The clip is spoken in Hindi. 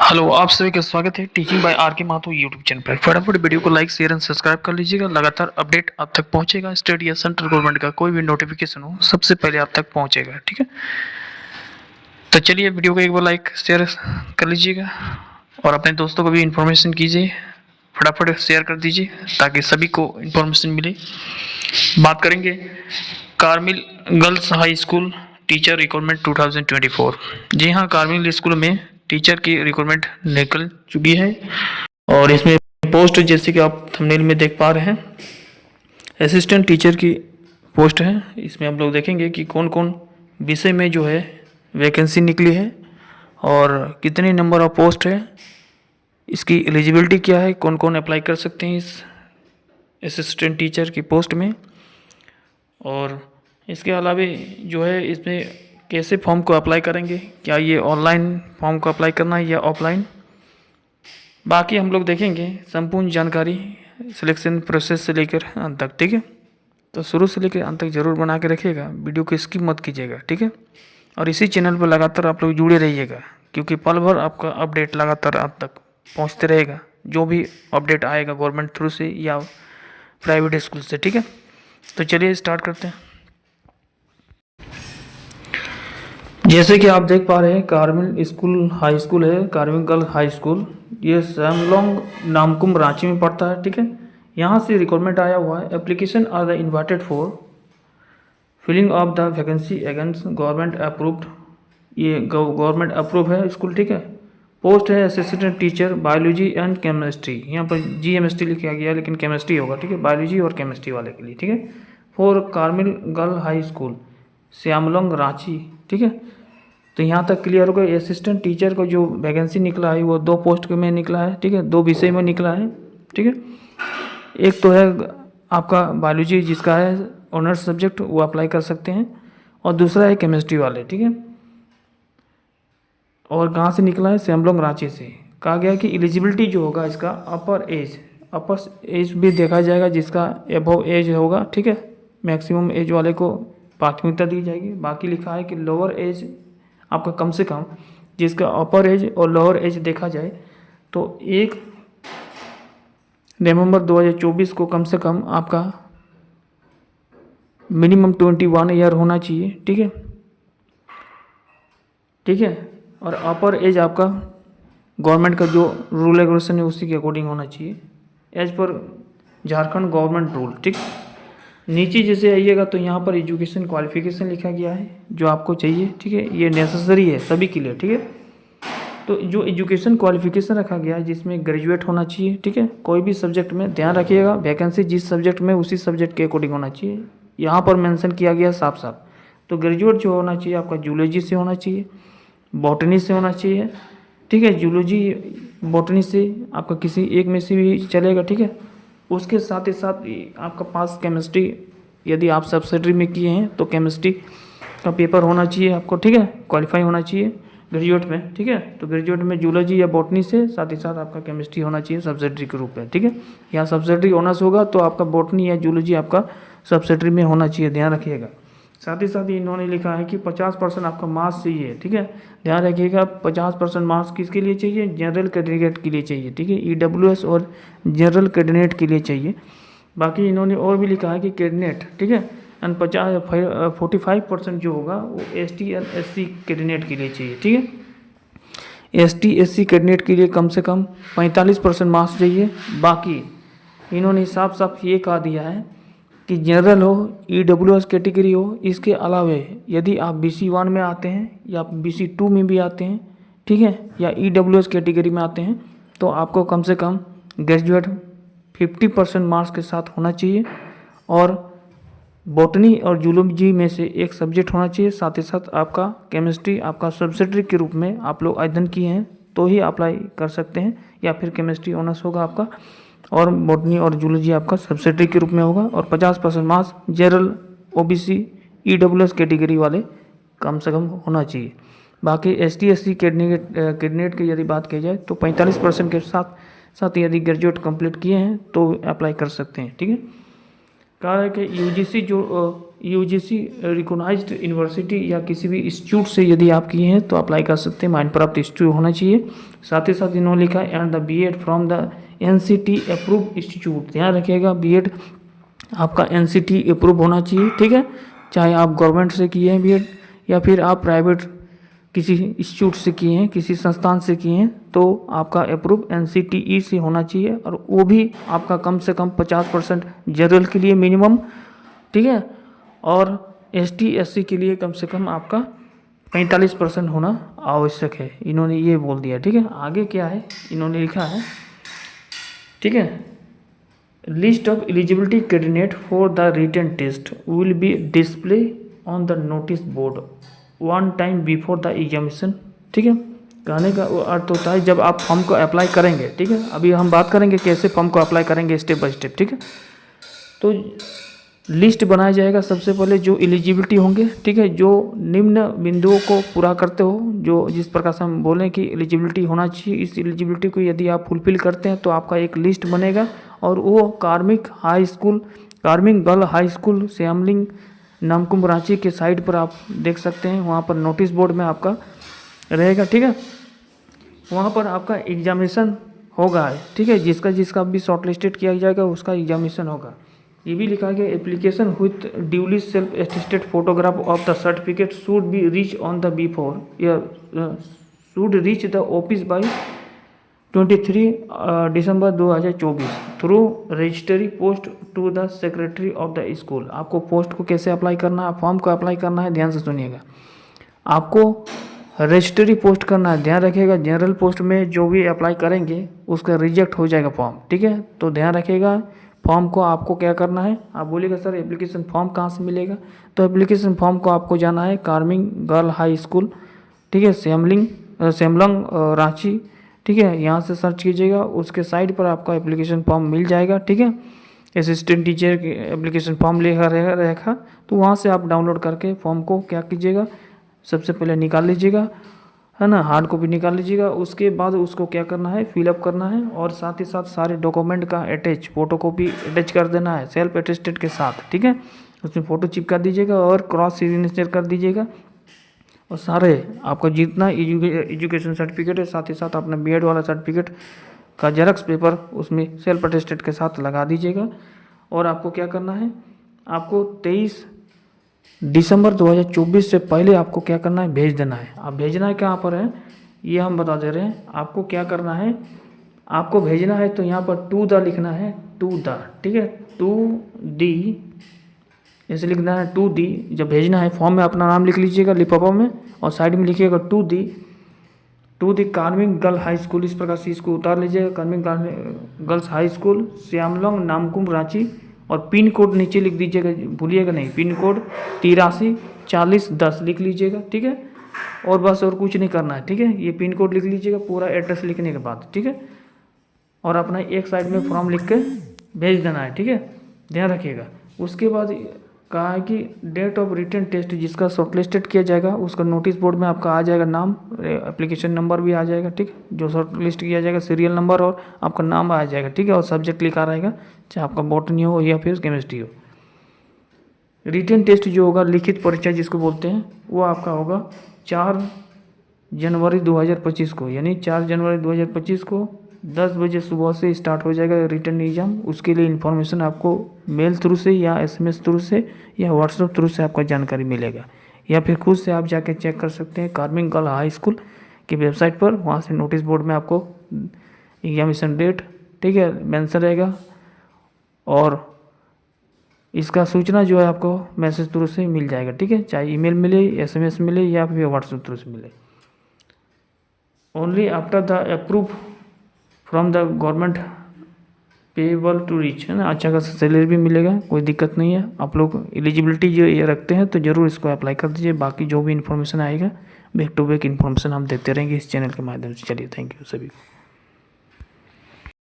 हेलो, आप सभी का स्वागत है टीचिंग बाय आर के माथुर यूट्यूब चैनल पर। फटाफट वीडियो को लाइक शेयर एंड सब्सक्राइब कर लीजिएगा। लगातार अपडेट आप तक पहुंचेगा। स्टेट या सेंट्रल गवर्नमेंट का कोई भी नोटिफिकेशन हो सबसे पहले आप तक पहुंचेगा। ठीक है, तो चलिए वीडियो को एक बार लाइक शेयर कर लीजिएगा और अपने दोस्तों को भी इन्फॉर्मेशन कीजिए। फटाफट शेयर कर दीजिए ताकि सभी को इन्फॉर्मेशन मिले। बात करेंगे Carmel girls high school teacher recruitment 2024। जी हाँ, कार्मिल स्कूल में टीचर की रिक्रूटमेंट निकल चुकी है और इसमें पोस्ट जैसे कि आप थंबनेल में देख पा रहे हैं, असिस्टेंट टीचर की पोस्ट है। इसमें हम लोग देखेंगे कि कौन कौन विषय में जो है वैकेंसी निकली है और कितने नंबर ऑफ पोस्ट है, इसकी एलिजिबिलिटी क्या है, कौन कौन अप्लाई कर सकते हैं इस असिस्टेंट टीचर की पोस्ट में, और इसके अलावा जो है इसमें कैसे फॉर्म को अप्लाई करेंगे, क्या ये ऑनलाइन फॉर्म को अप्लाई करना है या ऑफलाइन। बाकी हम लोग देखेंगे संपूर्ण जानकारी सिलेक्शन प्रोसेस से लेकर अंत तक। ठीक है, तो शुरू से लेकर अंत तक जरूर बना के रखिएगा, वीडियो को स्किप मत कीजिएगा। ठीक है, और इसी चैनल पर लगातार आप लोग जुड़े रहिएगा क्योंकि पल भर आपका अपडेट लगातार आप तक पहुंचते रहेगा, जो भी अपडेट आएगा गवर्नमेंट थ्रू से या प्राइवेट स्कूल से। ठीक है, तो चलिए स्टार्ट करते हैं। जैसे कि आप देख पा रहे हैं कार्मिल स्कूल हाई स्कूल है, कार्मिल गर्ल हाई स्कूल, ये सैमलोंग नामकुम रांची में पड़ता है। ठीक है, यहाँ से रिक्वायरमेंट आया हुआ है। Application are the invited for filling of the vacancy against government approved, ये गवर्नमेंट अप्रूव है स्कूल। ठीक है, पोस्ट है assistant teacher biology and chemistry, यहाँ पर GMST लिखा गया लेकिन केमिस्ट्री होगा। ठीक है, बायोलॉजी और केमिस्ट्री वाले के लिए। ठीक है, for Carmel girl high school Shyamlong Ranchi. ठीक है, तो यहाँ तक क्लियर हो गया। असिस्टेंट टीचर को जो वैकेंसी निकला है वो 2 पोस्ट में निकला है। ठीक है, 2 विषय में निकला है। ठीक है, एक तो है आपका बायोलॉजी जिसका है ऑनर्स सब्जेक्ट, वो अप्लाई कर सकते हैं, और दूसरा है केमिस्ट्री वाले। ठीक है, और कहाँ से निकला है, श्यामलोंग रांची से। कहा गया कि एलिजिबिलिटी जो होगा इसका अपर एज भी देखा जाएगा, जिसका एबव एज होगा। ठीक है, मैक्सिमम एज वाले को प्राथमिकता दी जाएगी। बाकी लिखा है कि लोअर एज आपका कम से कम, जिसका अपर एज और लोअर एज देखा जाए तो 1 नवंबर 2024 को कम से कम आपका मिनिमम 21 ईयर होना चाहिए। ठीक है, ठीक है, और अपर एज आपका गवर्नमेंट का जो रूल रेगुलेशन है उसी के अकॉर्डिंग होना चाहिए as per Jharkhand government rule. ठीक, नीचे जैसे आइएगा तो यहाँ पर एजुकेशन क्वालिफिकेशन लिखा गया है जो आपको चाहिए। ठीक है, ये नेसेसरी है सभी के लिए। ठीक है, तो जो एजुकेशन क्वालिफिकेशन रखा गया है जिसमें ग्रेजुएट होना चाहिए। ठीक है, कोई भी सब्जेक्ट में ध्यान रखिएगा, वैकेंसी जिस सब्जेक्ट में उसी सब्जेक्ट के अकॉर्डिंग होना चाहिए, यहाँ पर मेंशन किया गया साफ साफ। तो ग्रेजुएट जो होना चाहिए आपका जूलॉजी से होना चाहिए, बॉटनी से होना चाहिए। ठीक है, जूलॉजी बॉटनी से आपका किसी एक में से भी चलेगा। ठीक है, उसके साथ ही साथ आपका पास केमिस्ट्री, यदि आप सब्सिडरी में किए हैं तो केमिस्ट्री का पेपर होना चाहिए आपको। ठीक है, क्वालिफाई होना चाहिए ग्रेजुएट में। ठीक है, तो ग्रेजुएट में जूलॉजी या बॉटनी से साथ ही साथ आपका केमिस्ट्री होना चाहिए सब्सिडरी के रूप में। ठीक है, यहाँ सब्सिडरी ऑनर्स होगा तो आपका बॉटनी या जूलॉजी आपका सब्सिडरी में होना चाहिए, ध्यान रखिएगा। साथ ही साथ इन्होंने लिखा है कि 50% आपका मार्क्स चाहिए। ठीक है, ध्यान रखिएगा 50% मार्क्स किसके लिए चाहिए, जनरल कैंडिडेट के लिए चाहिए। ठीक है, EWS और जनरल कैंडिडेट के लिए चाहिए। बाकी इन्होंने और भी लिखा है कि कैंडिडेट, ठीक है, एंड 45% जो होगा वो ST और SC कैंडिडेट के लिए चाहिए। ठीक है, ST SC कैंडिडेट के लिए कम से कम 45% मार्क्स चाहिए। बाकी इन्होंने साफ साफ ये कहा दिया है कि जनरल हो, EWS कैटेगरी हो, इसके अलावा यदि आप BC1 में आते हैं या BC2 में भी आते हैं, ठीक है, या EWS कैटेगरी में आते हैं तो आपको कम से कम ग्रेजुएट 50% मार्क्स के साथ होना चाहिए, और बॉटनी और जूलॉजी में से एक सब्जेक्ट होना चाहिए। साथ ही साथ आपका केमिस्ट्री आपका सब्सिडरी के रूप में आप लोग अध्ययन किए हैं तो ही अप्लाई कर सकते हैं, या फिर केमिस्ट्री ऑनर्स होगा आपका और बॉटनी और जूलॉजी आपका सब्सिडरी के रूप में होगा, और 50% marks general OBC EWS category वाले कम से कम होना चाहिए। बाकी ST SC कैंडिडेट की यदि बात की जाए तो 45% के साथ यदि ग्रेजुएट कंप्लीट किए हैं तो अप्लाई कर सकते हैं। ठीक है, कहा है कि UGC जो यूजीसी रिकॉग्नाइज्ड यूनिवर्सिटी या किसी भी इंस्टीट्यूट से यदि आप किए हैं तो अप्लाई कर सकते हैं, मान्यता प्राप्त इंस्टीट्यूट होना चाहिए। साथ ही साथ इन्होंने लिखा है and the BEd from the NCT approve institute. ध्यान रखिएगा बीएड आपका एनसीटी अप्रूव होना चाहिए, ठीक है। चाहे आप गवर्नमेंट से किए हैं बीएड या फिर आप प्राइवेट किसी इंस्टीट्यूट से किए हैं, किसी संस्थान से किए हैं, तो आपका अप्रूव एनसीटीई से होना चाहिए और वो भी आपका कम से कम 50% जनरल के लिए मिनिमम, ठीक है। और एसटी एससी के लिए कम से कम आपका 45% होना आवश्यक है। इन्होंने ये बोल दिया, ठीक है। आगे क्या है इन्होंने लिखा है, ठीक है, list of eligibility candidate for the written test will be display on the notice board one time before the examination, ठीक है। कहने का अर्थ होता है जब आप फॉर्म को अप्लाई करेंगे, ठीक है। अभी हम बात करेंगे कैसे फॉर्म को अप्लाई करेंगे स्टेप बाय स्टेप, ठीक है। तो लिस्ट बनाया जाएगा सबसे पहले जो एलिजिबिलिटी होंगे, ठीक है, जो निम्न बिंदुओं को पूरा करते हो, जो जिस प्रकार से हम बोलें कि एलिजिबिलिटी होना चाहिए, इस एलिजिबिलिटी को यदि आप फुलफिल करते हैं तो आपका एक लिस्ट बनेगा और वो Carmel girl high school Shyamlong Namkum Ranchi के साइट पर आप देख सकते हैं। वहाँ पर नोटिस बोर्ड में आपका रहेगा, ठीक है। वहाँ पर आपका एग्जामिनेशन होगा, ठीक है। जिसका भी शॉर्ट लिस्टेड किया जाएगा उसका एग्जामिनेशन होगा। ये भी लिखा गया application with duly self attested photograph of the certificate should be reach on the before या should reach the office by 23 December 2024 through registry post to the secretary of the school. आपको पोस्ट को कैसे अप्लाई करना है, फॉर्म को अप्लाई करना है, ध्यान से सुनिएगा। आपको रजिस्ट्री पोस्ट करना है, ध्यान रखिएगा। जनरल पोस्ट में जो भी अप्लाई करेंगे उसका रिजेक्ट हो जाएगा फॉर्म, ठीक है। तो ध्यान रखिएगा फॉर्म को आपको क्या करना है। आप बोलिएगा सर एप्लीकेशन फॉर्म कहाँ से मिलेगा, तो एप्लीकेशन फॉर्म को आपको जाना है कार्मिक गर्ल हाई स्कूल, ठीक है, श्यामलंग रांची, ठीक है। यहाँ से सर्च कीजिएगा, उसके साइट पर आपका एप्लीकेशन फॉर्म मिल जाएगा, ठीक है। असिस्टेंट टीचर की एप्लीकेशन फॉर्म लिखा रहेगा, तो वहाँ से आप डाउनलोड करके फॉर्म को क्या कीजिएगा, सबसे पहले निकाल लीजिएगा, है ना, हार्ड कॉपी निकाल लीजिएगा। उसके बाद उसको क्या करना है, फिलअप करना है और साथ ही साथ सारे डॉक्यूमेंट का अटैच फोटोकॉपी अटैच कर देना है सेल्फ अटेस्टेड के साथ, ठीक है। उसमें फ़ोटो चिपका दीजिएगा और क्रॉस सिग्नेचर कर दीजिएगा और सारे आपका जितना एजुकेशन सर्टिफिकेट है, साथ ही साथ अपना बीएड वाला सर्टिफिकेट का जेरॉक्स पेपर उसमें सेल्फ अटेस्टेड के साथ लगा दीजिएगा। और आपको क्या करना है, आपको 23 दिसंबर 2024 से पहले आपको क्या करना है, भेज देना है। आप भेजना है कहाँ पर है ये हम बता दे रहे हैं। आपको क्या करना है, आपको भेजना है तो यहाँ पर टू द लिखना है, टू द, ठीक है, टू दी ऐसे लिखना है, टू दी। जब भेजना है फॉर्म में अपना नाम लिख लीजिएगा लिफाफा में और साइड में लिखिएगा टू दी कार्मिक गर्ल हाई स्कूल, इस प्रकार से इसको उतार लीजिएगा, Carmel girls high school Shyamlong Namkum Ranchi. और पिन कोड नीचे लिख दीजिएगा, भूलिएगा नहीं, पिन कोड 834010 लिख लीजिएगा, ठीक है। और बस और कुछ नहीं करना है, ठीक है। ये पिन कोड लिख लीजिएगा पूरा एड्रेस लिखने के बाद, ठीक है। और अपना एक साइड में फॉर्म लिख के भेज देना है, ठीक है, ध्यान रखिएगा। उसके बाद कहा है कि डेट ऑफ रिटन टेस्ट जिसका शॉर्टलिस्टेड किया जाएगा उसका नोटिस बोर्ड में आपका आ जाएगा नाम, एप्लीकेशन नंबर भी आ जाएगा, ठीक है। जो शॉर्टलिस्ट किया जाएगा सीरियल नंबर और आपका नाम आ जाएगा, ठीक है। और सब्जेक्ट लिखा रहेगा, चाहे आपका बॉटनी हो या फिर केमिस्ट्री हो। रिटन टेस्ट जो होगा, लिखित परीक्षा जिसको बोलते हैं, वो आपका होगा 4 जनवरी 2025 को, यानी 4 जनवरी 2025 को 10 बजे सुबह से स्टार्ट हो जाएगा रिटर्न एग्ज़ाम। उसके लिए इन्फॉर्मेशन आपको मेल थ्रू से या एसएमएस थ्रू से या व्हाट्सएप थ्रू से आपका जानकारी मिलेगा, या फिर खुद से आप जाके चेक कर सकते हैं कार्मिक गर्ल हाई स्कूल की वेबसाइट पर। वहाँ से नोटिस बोर्ड में आपको एग्जामिनेशन डेट, ठीक है, मेंशन रहेगा। और इसका सूचना जो है आपको मैसेज थ्रू से मिल जाएगा, ठीक है, चाहे ईमेल मिले, एसएमएस मिले या फिर व्हाट्सएप थ्रू से मिले। Only after the approve from the government payable to reach, है ना। अच्छा खासा सैलरी भी मिलेगा, कोई दिक्कत नहीं है। आप लोग एलिजिबिलिटी जो ये रखते हैं तो ज़रूर इसको अप्लाई कर दीजिए। बाकी जो भी इन्फॉर्मेशन आएगा बैक टू बैक इन्फॉर्मेशन हम देते रहेंगे इस चैनल के माध्यम से। चलिए, थैंक यू सभी को।